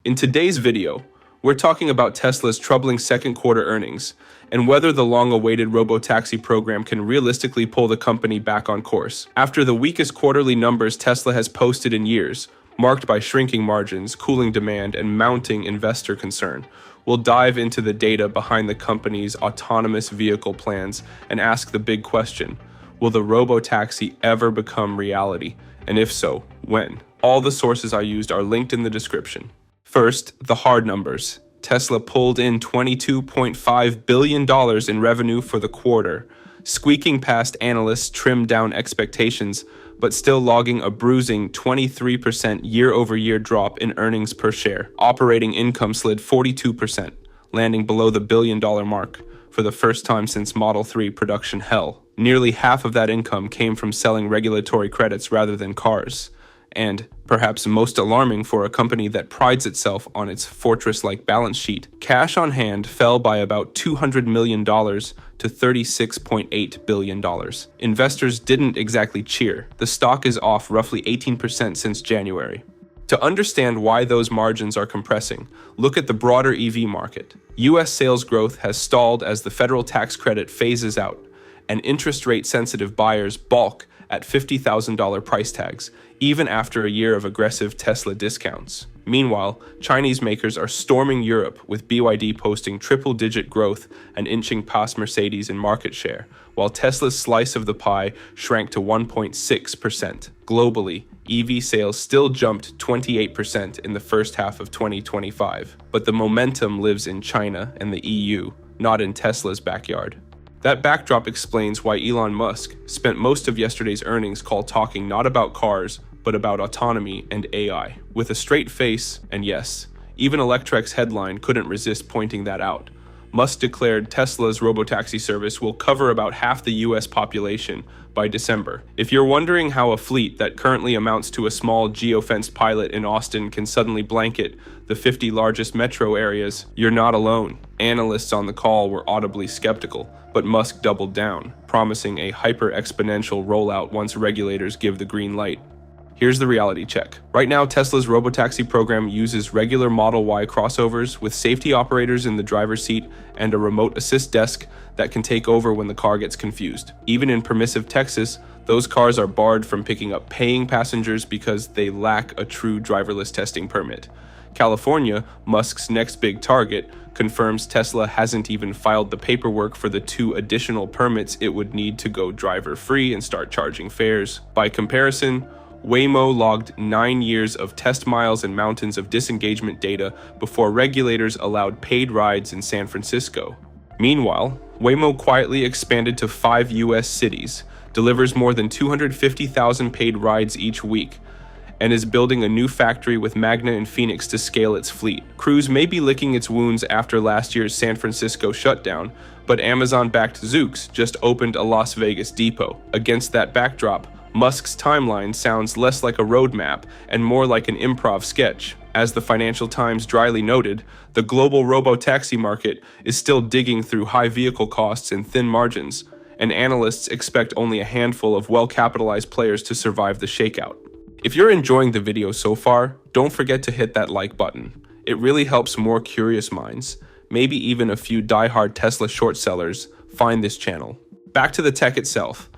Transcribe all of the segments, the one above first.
In today's video, we're talking about Tesla's troubling second quarter earnings and whether the long-awaited Robotaxi program can realistically pull the company back on course. After the weakest quarterly numbers Tesla has posted in years, marked by shrinking margins, cooling demand, and mounting investor concern, we'll dive into the data behind the company's autonomous vehicle plans and ask the big question: will the Robotaxi ever become reality? And if so, when? All the sources I used are linked in the description. First, the hard numbers. Tesla pulled in $22.5 billion in revenue for the quarter, squeaking past analysts' trimmed-down expectations, but still logging a bruising 23% year-over-year drop in earnings per share. Operating income slid 42%, landing below the billion-dollar mark for the first time since Model 3 production hell. Nearly half of that income came from selling regulatory credits rather than cars. And, perhaps most alarming for a company that prides itself on its fortress-like balance sheet, cash on hand fell by about $200 million to $36.8 billion. Investors didn't exactly cheer. The stock is off roughly 18% since January. To understand why those margins are compressing, look at the broader EV market. US sales growth has stalled as the federal tax credit phases out, and interest rate-sensitive buyers balk at $50,000 price tags, even after a year of aggressive Tesla discounts. Meanwhile, Chinese makers are storming Europe, with BYD posting triple-digit growth and inching past Mercedes in market share, while Tesla's slice of the pie shrank to 1.6%. Globally, EV sales still jumped 28% in the first half of 2025, but the momentum lives in China and the EU, not in Tesla's backyard. That backdrop explains why Elon Musk spent most of yesterday's earnings call talking not about cars, but about autonomy and AI. With a straight face, and yes, even Electrek's headline couldn't resist pointing that out, Musk declared Tesla's Robotaxi service will cover about half the US population by December. If you're wondering how a fleet that currently amounts to a small geofenced pilot in Austin can suddenly blanket the 50 largest metro areas, you're not alone. Analysts on the call were audibly skeptical, but Musk doubled down, promising a hyper-exponential rollout once regulators give the green light. Here's the reality check. Right now, Tesla's Robotaxi program uses regular Model Y crossovers with safety operators in the driver's seat and a remote assist desk that can take over when the car gets confused. Even in permissive Texas, those cars are barred from picking up paying passengers because they lack a true driverless testing permit. California, Musk's next big target, confirms Tesla hasn't even filed the paperwork for the 2 additional permits it would need to go driver-free and start charging fares. By comparison, Waymo logged 9 years of test miles and mountains of disengagement data before regulators allowed paid rides in San Francisco. Meanwhile, Waymo quietly expanded to 5 US cities, delivers more than 250,000 paid rides each week, and is building a new factory with Magna in Phoenix to scale its fleet. Cruise may be licking its wounds after last year's San Francisco shutdown, but Amazon-backed Zoox just opened a Las Vegas depot. Against that backdrop, Musk's timeline sounds less like a roadmap and more like an improv sketch. As the Financial Times dryly noted, the global robotaxi market is still digging through high vehicle costs and thin margins, and analysts expect only a handful of well-capitalized players to survive the shakeout. If you're enjoying the video so far, don't forget to hit that like button. It really helps more curious minds, maybe even a few die-hard Tesla short sellers, find this channel. Back to the tech itself.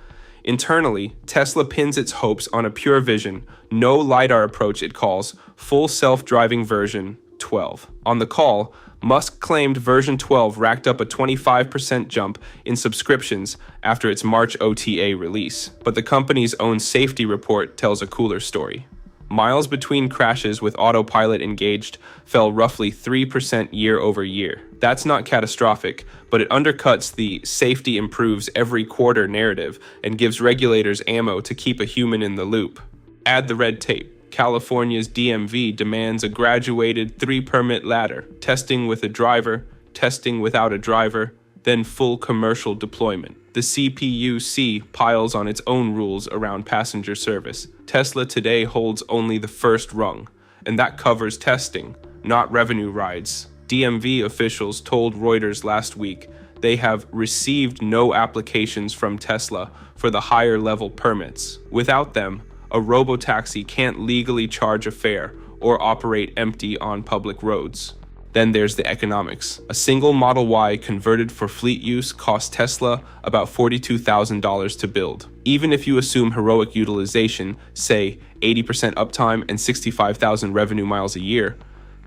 Internally, Tesla pins its hopes on a pure vision, no LiDAR approach it calls full self-driving version 12. On the call, Musk claimed version 12 racked up a 25% jump in subscriptions after its March OTA release. But the company's own safety report tells a cooler story. Miles between crashes with autopilot engaged fell roughly 3% year over year. That's not catastrophic, but it undercuts the safety improves every quarter narrative and gives regulators ammo to keep a human in the loop. Add the red tape. California's DMV demands a graduated 3-permit ladder, testing with a driver, testing without a driver, then full commercial deployment. The CPUC piles on its own rules around passenger service. Tesla today holds only the first rung, and that covers testing, not revenue rides. DMV officials told Reuters last week they have received no applications from Tesla for the higher level permits. Without them, a robotaxi can't legally charge a fare or operate empty on public roads. Then there's the economics. A single Model Y converted for fleet use cost Tesla about $42,000 to build. Even if you assume heroic utilization, say 80% uptime and 65,000 revenue miles a year,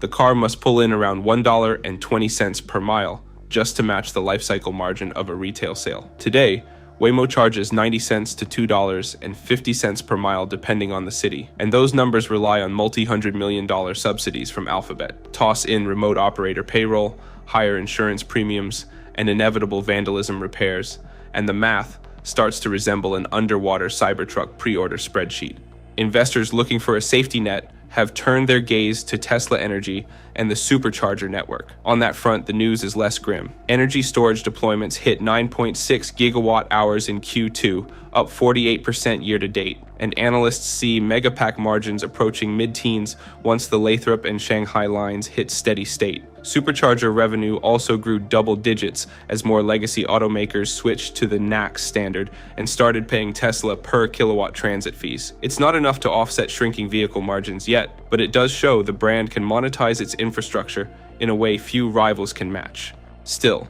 the car must pull in around $1.20 per mile just to match the lifecycle margin of a retail sale. Today, Waymo charges 90 cents to $2.50 per mile depending on the city, and those numbers rely on multi-$100 million subsidies from Alphabet. Toss in remote operator payroll, higher insurance premiums, and inevitable vandalism repairs, and the math starts to resemble an underwater Cybertruck pre-order spreadsheet. Investors looking for a safety net have turned their gaze to Tesla Energy and the Supercharger network. On that front, the news is less grim. Energy storage deployments hit 9.6 gigawatt hours in Q2, up 48% year to date, and analysts see megapack margins approaching mid-teens once the Lathrop and Shanghai lines hit steady state. Supercharger revenue also grew double digits as more legacy automakers switched to the NACS standard and started paying Tesla per kilowatt transit fees. It's not enough to offset shrinking vehicle margins yet, but it does show the brand can monetize its infrastructure in a way few rivals can match. Still,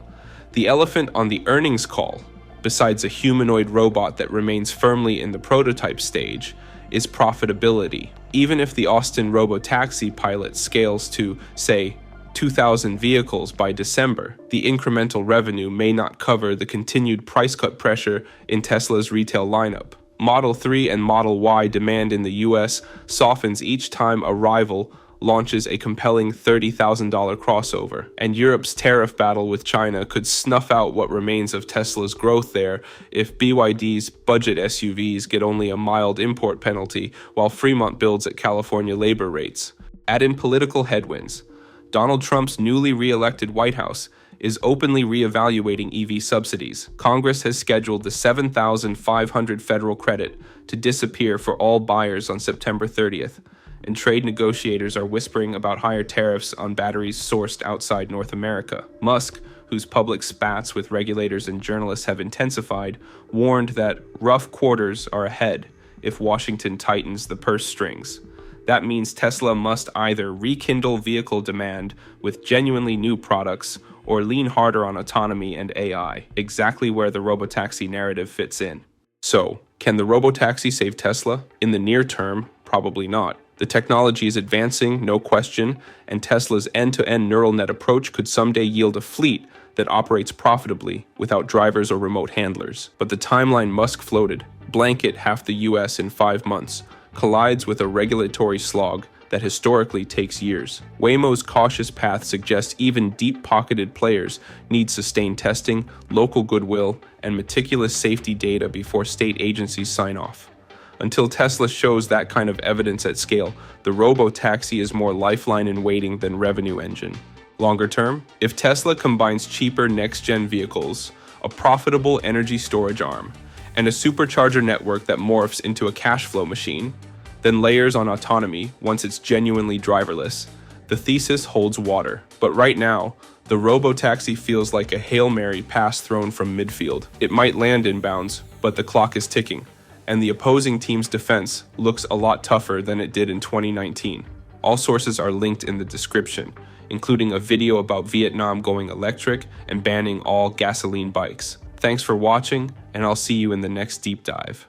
the elephant on the earnings call, besides a humanoid robot that remains firmly in the prototype stage, is profitability. Even if the Austin Robotaxi pilot scales to, say, 2,000 vehicles by December, the incremental revenue may not cover the continued price cut pressure in Tesla's retail lineup. Model 3 and Model Y demand in the US softens each time a rival launches a compelling $30,000 crossover, and Europe's tariff battle with China could snuff out what remains of Tesla's growth there if BYD's budget SUVs get only a mild import penalty while Fremont builds at California labor rates. Add in political headwinds. Donald Trump's newly re-elected White House is openly re-evaluating EV subsidies. Congress has scheduled the $7,500 federal credit to disappear for all buyers on September 30th, and trade negotiators are whispering about higher tariffs on batteries sourced outside North America. Musk, whose public spats with regulators and journalists have intensified, warned that rough quarters are ahead if Washington tightens the purse strings. That means Tesla must either rekindle vehicle demand with genuinely new products or lean harder on autonomy and AI, exactly where the Robotaxi narrative fits in. So, can the Robotaxi save Tesla? In the near term, probably not. The technology is advancing, no question, and Tesla's end-to-end neural net approach could someday yield a fleet that operates profitably without drivers or remote handlers. But the timeline Musk floated, blanket half the US in 5 months, collides with a regulatory slog that historically takes years. Waymo's cautious path suggests even deep-pocketed players need sustained testing, local goodwill, and meticulous safety data before state agencies sign off. Until Tesla shows that kind of evidence at scale, the Robotaxi is more lifeline in waiting than revenue engine. Longer term, if Tesla combines cheaper next-gen vehicles, a profitable energy storage arm, and a supercharger network that morphs into a cash flow machine, then layers on autonomy once it's genuinely driverless, the thesis holds water. But right now, the Robotaxi feels like a Hail Mary pass thrown from midfield. It might land inbounds, but the clock is ticking, and the opposing team's defense looks a lot tougher than it did in 2019. All sources are linked in the description, including a video about Vietnam going electric and banning all gasoline bikes. Thanks for watching, and I'll see you in the next deep dive.